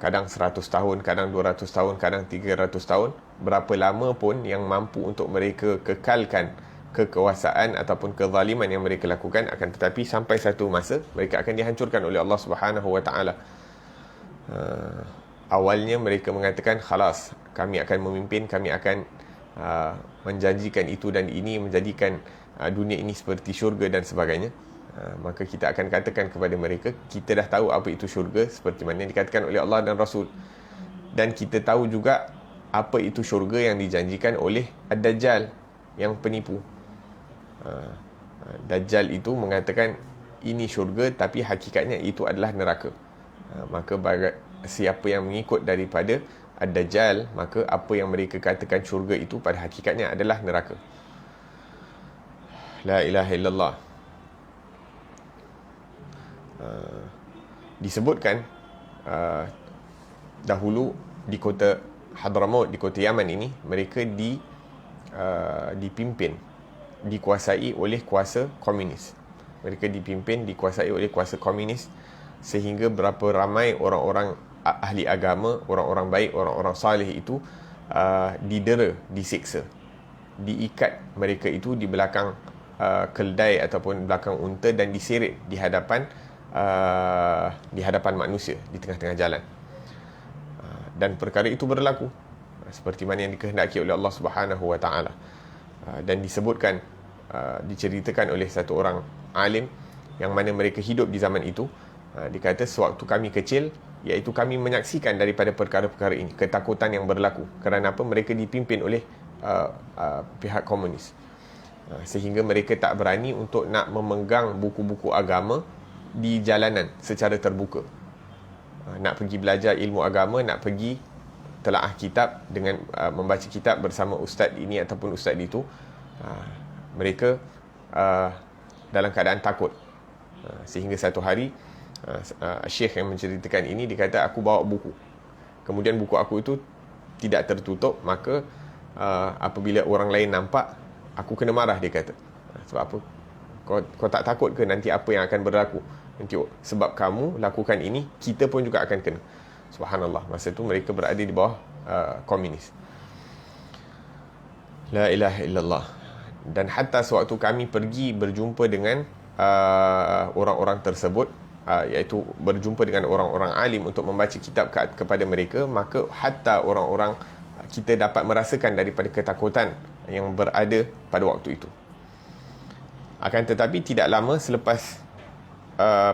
[SPEAKER 1] Kadang 100 tahun, kadang 200 tahun, kadang 300 tahun, berapa lama pun yang mampu untuk mereka kekalkan kekuasaan ataupun kezaliman yang mereka lakukan, akan tetapi sampai satu masa mereka akan dihancurkan oleh Allah Subhanahu Wa Taala. Awalnya mereka mengatakan, khalas, kami akan memimpin, kami akan menjanjikan itu dan ini, menjadikan dunia ini seperti syurga dan sebagainya. Maka kita akan katakan kepada mereka, kita dah tahu apa itu syurga seperti mana yang dikatakan oleh Allah dan Rasul, dan kita tahu juga apa itu syurga yang dijanjikan oleh Ad-Dajjal yang penipu. Dajjal itu mengatakan ini syurga, tapi hakikatnya itu adalah neraka. Maka siapa yang mengikut daripada Ad-Dajjal, maka apa yang mereka katakan syurga itu pada hakikatnya adalah neraka. La ilaha illallah. Disebutkan dahulu di kota Hadramaut, di kota Yaman ini, mereka dipimpin, dikuasai oleh kuasa komunis. Mereka dipimpin, dikuasai oleh kuasa komunis, sehingga berapa ramai orang-orang ahli agama, orang-orang baik, orang-orang salih itu didera, disiksa, diikat mereka itu di belakang keldai ataupun belakang unta dan diseret di hadapan manusia di tengah-tengah jalan. Dan perkara itu berlaku seperti mana yang dikehendaki oleh Allah Subhanahu wa taala. Dan disebutkan, diceritakan oleh satu orang alim yang mana mereka hidup di zaman itu. Dikata sewaktu kami kecil, iaitu kami menyaksikan daripada perkara-perkara ini, ketakutan yang berlaku. Kerana apa? Mereka dipimpin oleh pihak komunis, sehingga mereka tak berani untuk nak memegang buku-buku agama di jalanan secara terbuka. Nak pergi belajar ilmu agama, nak pergi telaah kitab dengan membaca kitab bersama ustaz ini ataupun ustaz itu, mereka dalam keadaan takut. Sehingga satu hari syekh yang menceritakan ini, dia kata, aku bawa buku, kemudian buku aku itu tidak tertutup, maka apabila orang lain nampak, aku kena marah, dia kata. Sebab apa? Kau tak takut ke nanti apa yang akan berlaku? Nanti sebab kamu lakukan ini, kita pun juga akan kena. Subhanallah, masa itu mereka berada di bawah komunis. La ilaha illallah. Dan hatta sewaktu kami pergi berjumpa dengan orang-orang tersebut, iaitu berjumpa dengan orang-orang alim untuk membaca kitab kepada mereka, maka hatta orang-orang, kita dapat merasakan daripada ketakutan yang berada pada waktu itu. Akan tetapi tidak lama selepas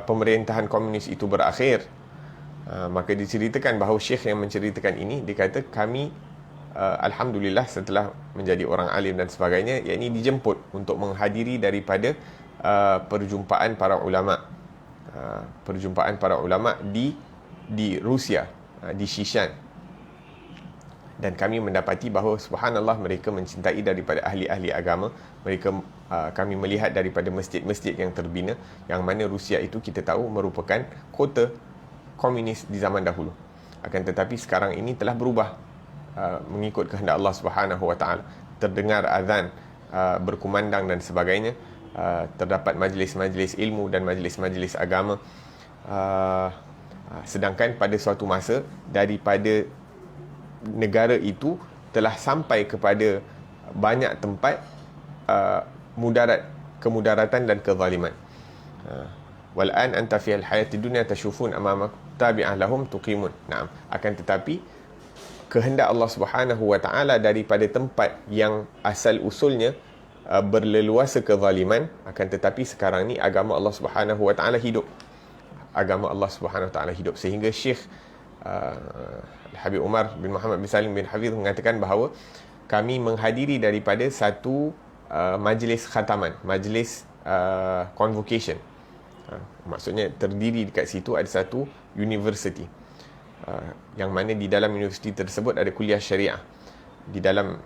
[SPEAKER 1] pemerintahan komunis itu berakhir, maka diceritakan bahawa syekh yang menceritakan ini, dia kata, kami alhamdulillah setelah menjadi orang alim dan sebagainya, yakni dijemput untuk menghadiri daripada perjumpaan para ulama, di Rusia, di Shishan. Dan kami mendapati bahawa subhanallah, mereka mencintai daripada ahli-ahli agama. Mereka, kami melihat daripada masjid-masjid yang terbina, yang mana Rusia itu kita tahu merupakan kota komunis di zaman dahulu. Akan tetapi sekarang ini telah berubah mengikut kehendak Allah Subhanahu wa taala. Terdengar azan berkumandang dan sebagainya. Terdapat majlis-majlis ilmu dan majlis-majlis agama. Sedangkan pada suatu masa, daripada negara itu telah sampai kepada banyak tempat kemudaratan dan kezaliman. Wal'an anta fil hayati dunya tashufun amamak tabi'ah lahum tuqimun. Naam. Akan tetapi kehendak Allah Subhanahu wa taala daripada tempat yang asal usulnya berleluasa kezaliman, akan tetapi sekarang ni agama Allah Subhanahu wa taala hidup. Agama Allah Subhanahu wa taala hidup, sehingga Syekh Habib Umar bin Muhammad bin Salim bin Hafiz mengatakan bahawa kami menghadiri daripada satu majlis khataman, majlis convocation. Maksudnya terdiri dekat situ ada satu university, yang mana di dalam universiti tersebut ada kuliah syariah. Di dalam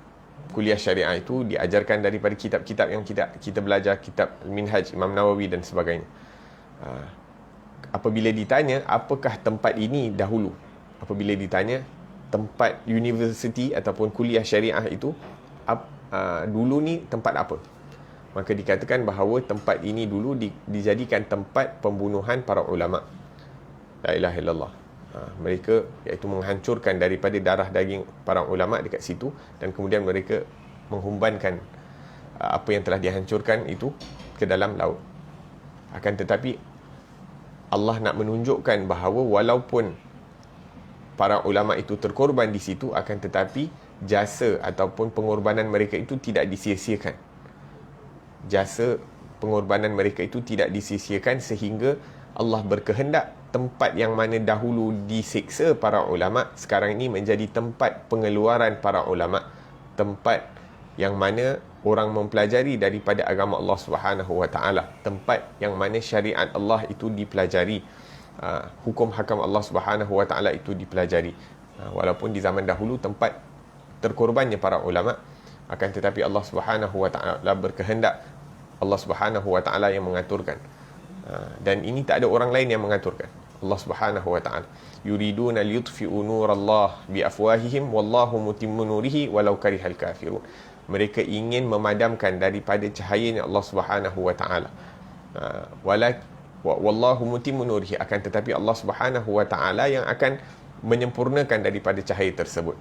[SPEAKER 1] kuliah syariah itu diajarkan daripada kitab-kitab yang kita belajar, kitab Minhaj Imam Nawawi dan sebagainya. Apabila ditanya apakah tempat ini dahulu, apabila ditanya tempat universiti ataupun kuliah syariah itu dulu ni tempat apa, maka dikatakan bahawa tempat ini dulu dijadikan tempat pembunuhan para ulama. La ilaha illallah. Mereka iaitu menghancurkan daripada darah daging para ulama dekat situ, dan kemudian mereka menghumbankan apa yang telah dihancurkan itu ke dalam laut. Akan tetapi Allah nak menunjukkan bahawa walaupun para ulama itu terkorban di situ, akan tetapi jasa ataupun pengorbanan mereka itu tidak disia-siakan. Jasa pengorbanan mereka itu tidak disia-siakan, sehingga Allah berkehendak tempat yang mana dahulu disiksa para ulama, sekarang ini menjadi tempat pengeluaran para ulama, tempat yang mana orang mempelajari daripada agama Allah Subhanahu wa taala, tempat yang mana syariat Allah itu dipelajari, hukum hakam Allah Subhanahu wa taala itu dipelajari. Walaupun di zaman dahulu tempat terkorbannya para ulama, akan tetapi Allah Subhanahu wa taala berkehendak, Allah Subhanahu wa taala yang mengaturkan. Dan ini tak ada orang lain yang mengaturkan, Allah Subhanahu wa taala. Yuriduna liyutfi'u nurallah biafwahihim wallahu mutimmu nurihi walau karihal kafirun. Mereka ingin memadamkan daripada cahayanya Allah Subhanahu wa taala. Wallahu mutimmu nurihi, akan tetapi Allah Subhanahu wa taala yang akan menyempurnakan daripada cahaya tersebut,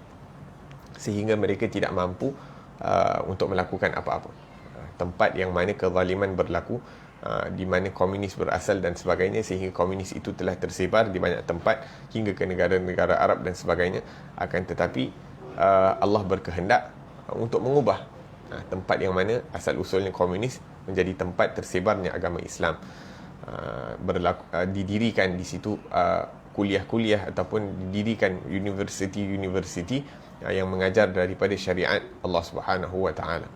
[SPEAKER 1] sehingga mereka tidak mampu untuk melakukan apa-apa. Tempat yang mana kezaliman berlaku, di mana komunis berasal dan sebagainya, sehingga komunis itu telah tersebar di banyak tempat hingga ke negara-negara Arab dan sebagainya. Akan tetapi Allah berkehendak untuk mengubah tempat yang mana asal usulnya komunis menjadi tempat tersebarnya agama Islam. Didirikan di situ kuliah-kuliah ataupun didirikan universiti-universiti yang mengajar daripada syariat Allah Subhanahu wa taala.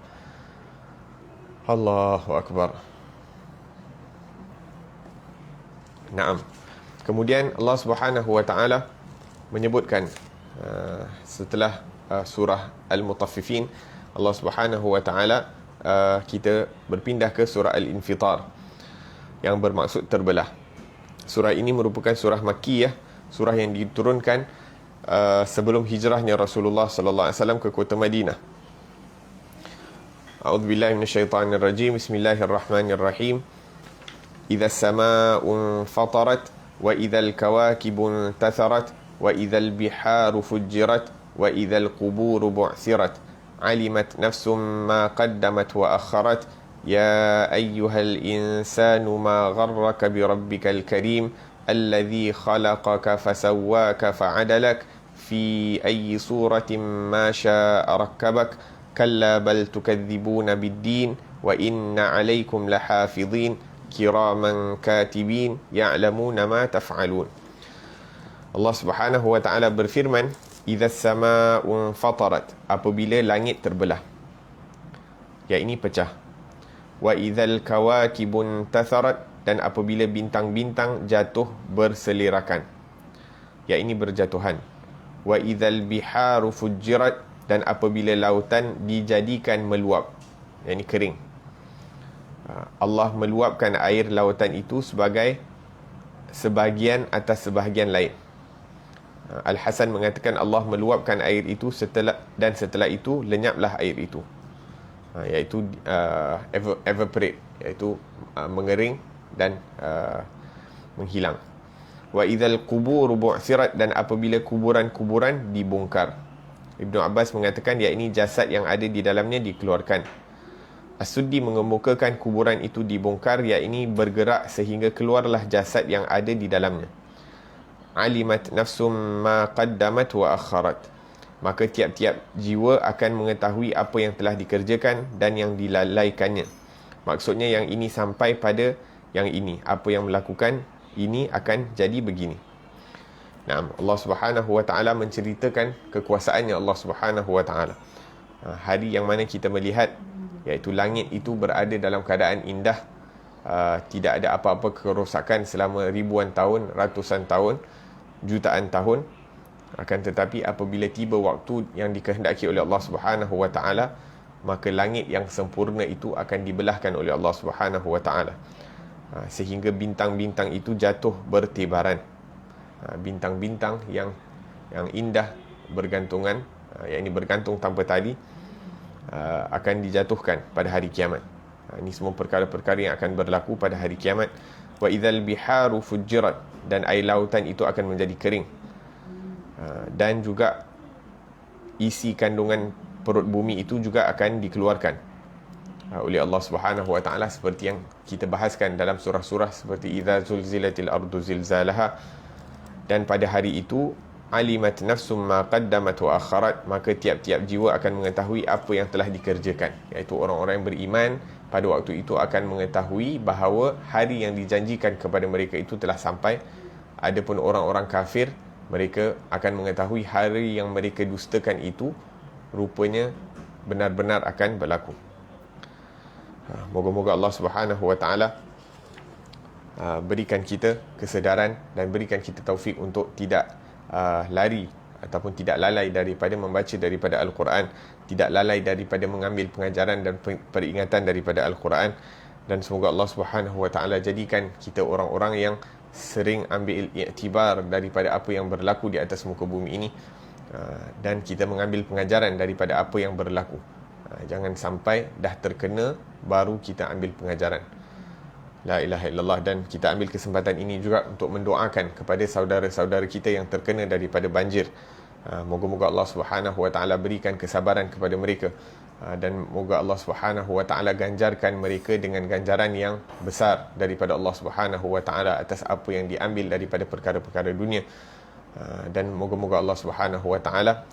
[SPEAKER 1] Allahu akbar. Naam. Kemudian Allah Subhanahu wa taala menyebutkan setelah surah Al-Mutaffifin, Allah Subhanahu wa taala kita berpindah ke surah Al-Infitar yang bermaksud terbelah. Surah ini merupakan surah Makkiyah, surah yang diturunkan sebelum hijrahnya Rasulullah sallallahu alaihi wasallam ke kota Madinah. A'udzubillahi minasyaitonirrajim. Bismillahirrahmanirrahim. Idza as-samaa'u fatarat wa idzal kawakibu intatharat wa idzal biharu fujjirat wa idzal quburu bu'thirat alimat nafsum ma qaddamat wa akharat يا أيها الإنسان ما غرك بربك الكريم الذي خلقك فسواك فعدلك في أي صورة ما شاء ركبك كلا بل تكذبون بالدين وإن عليكم لحافظين كراما كاتبين يعلمون ما تفعلون. Allah Subhanahu wa taala berfirman, إذا السماء انفطرت, apabila langit terbelah, ya ini pecah. Wa idzal kawakibun tatharat, dan apabila bintang-bintang jatuh berselierakan, ya ini berjatuhan. Wa idzal biharu fujjirat, dan apabila lautan dijadikan meluap, ya ini kering. Allah meluapkan air lautan itu sebagai sebahagian atas sebahagian lain. Al-Hasan mengatakan Allah meluapkan air itu setelah itu lenyaplah air itu, iaitu evaporate, iaitu mengering dan menghilang. Wa idzal qubur bu'thirat, dan apabila kuburan-kuburan dibongkar. Ibnu Abbas mengatakan yakni jasad yang ada di dalamnya dikeluarkan. As-Suddi mengemukakan kuburan itu dibongkar, yakni bergerak sehingga keluarlah jasad yang ada di dalamnya. Alimat nafsum ma qaddamat wa akharat, maka tiap-tiap jiwa akan mengetahui apa yang telah dikerjakan dan yang dilalaikannya. Maksudnya yang ini sampai pada yang ini, apa yang melakukan ini akan jadi begini. Nah, Allah Subhanahu wa taala menceritakan kekuasaannya Allah Subhanahu wa taala. Hari yang mana kita melihat, iaitu langit itu berada dalam keadaan indah, tidak ada apa-apa kerosakan selama ribuan tahun, ratusan tahun, jutaan tahun. Akan tetapi apabila tiba waktu yang dikehendaki oleh Allah Subhanahu wa taala, maka langit yang sempurna itu akan dibelahkan oleh Allah Subhanahu wa taala, sehingga bintang-bintang itu jatuh bertebaran. Bintang-bintang yang indah bergantungan, yang ini bergantung tanpa tali, akan dijatuhkan pada hari kiamat. Ini semua perkara-perkara yang akan berlaku pada hari kiamat. Wa idzal biharu fujjirat, dan air lautan itu akan menjadi kering. Dan juga isi kandungan perut bumi itu juga akan dikeluarkan oleh Allah Subhanahu wa taala, seperti yang kita bahaskan dalam surah-surah seperti idza zulzilatil ardu zilzalaha. Dan pada hari itu alimat nafsum ma qaddamat wa akharat, maka tiap-tiap jiwa akan mengetahui apa yang telah dikerjakan, iaitu orang-orang yang beriman pada waktu itu akan mengetahui bahawa hari yang dijanjikan kepada mereka itu telah sampai. Adapun orang-orang kafir, mereka akan mengetahui hari yang mereka dustakan itu rupanya benar-benar akan berlaku. Moga-moga Allah Subhanahu wa taala berikan kita kesedaran dan berikan kita taufik untuk tidak lari ataupun tidak lalai daripada membaca daripada Al-Quran, tidak lalai daripada mengambil pengajaran dan peringatan daripada Al-Quran. Dan semoga Allah Subhanahu Wa Taala jadikan kita orang-orang yang sering ambil iktibar daripada apa yang berlaku di atas muka bumi ini, dan kita mengambil pengajaran daripada apa yang berlaku. Jangan sampai dah terkena baru kita ambil pengajaran. La ilaha illallah. Dan kita ambil kesempatan ini juga untuk mendoakan kepada saudara-saudara kita yang terkena daripada banjir. Moga-moga Allah Subhanahu Wa Taala berikan kesabaran kepada mereka, dan moga Allah Subhanahu Wa Taala ganjarkan mereka dengan ganjaran yang besar daripada Allah Subhanahu Wa Taala atas apa yang diambil daripada perkara-perkara dunia. Dan moga-moga Allah Subhanahu Wa Taala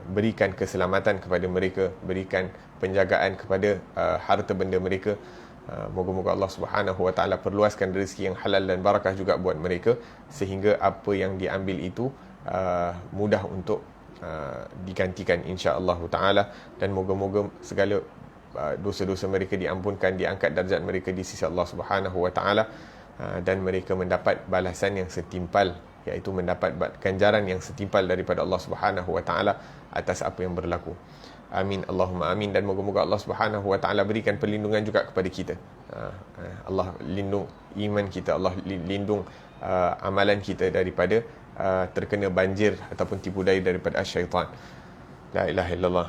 [SPEAKER 1] berikan keselamatan kepada mereka, berikan penjagaan kepada harta benda mereka. Moga-moga Allah Subhanahu Wa Taala perluaskan rezeki yang halal dan barakah juga buat mereka, sehingga apa yang diambil itu mudah untuk digantikan insya-Allah Taala. Dan moga-moga segala dosa-dosa mereka diampunkan, diangkat darjat mereka di sisi Allah Subhanahu Wa Taala, dan mereka mendapat balasan yang setimpal, iaitu mendapat ganjaran yang setimpal daripada Allah Subhanahu Wa Taala atas apa yang berlaku. Amin, Allahumma amin. Dan moga-moga Allah Subhanahu Wa Taala berikan perlindungan juga kepada kita. Allah lindung iman kita, Allah lindung amalan kita daripada terkena banjir ataupun tipu daya daripada syaitan. La ilaha illallah.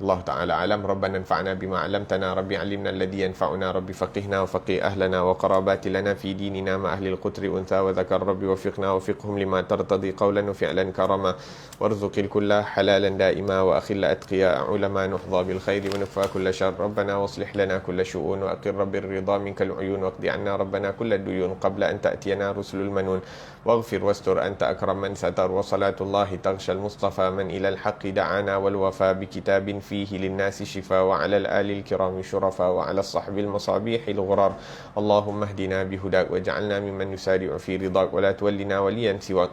[SPEAKER 1] Allah Ta'ala alam. Rabbana anfa'na bima 'allamtana, Rabbi 'allimna alladhi yanfa'una, Rabbi faqihna wa faqih ahlana wa qarabati lana fi dinina ma ahli al-qutri untha wa dhakar, Rabbi wafiqna wa fiqhum lima tartadi qawlan wa fi'lan karama, warzuqil kulla halalan daima wa akhilla atqiya ulama nuhdha bil khairi wa nufa kulla shar, Rabbana waslih lana kulla shu'un wa aqir rabbir ridha minkal uyun wa qdi 'anna Rabbana kulla duyun qabla an ta'tiyana rusulul manun, waghfir wastur anta akram man satar, wa salatullahi taghshal mustafa man ila al-haqqi da'ana wal wafa bi kitabin فيه للناس شفاء وعلى الآل الكرام شرفاء وعلى الصحب المصابيح الغرار. اللهم اهدنا بهداك واجعلنا ممن يسارع في رضاك ولا تولنا وليا سواك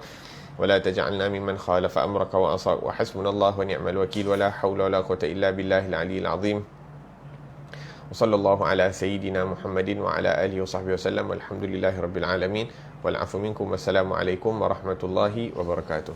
[SPEAKER 1] ولا تجعلنا ممن خالف أمرك وعصاك وحسبنا الله ونعم الوكيل ولا حول ولا قوة إلا بالله العلي العظيم. وصلى الله على سيدنا محمد وعلى آله وصحبه وسلم والحمد لله رب العالمين والعفو منكم والسلام عليكم ورحمة الله وبركاته.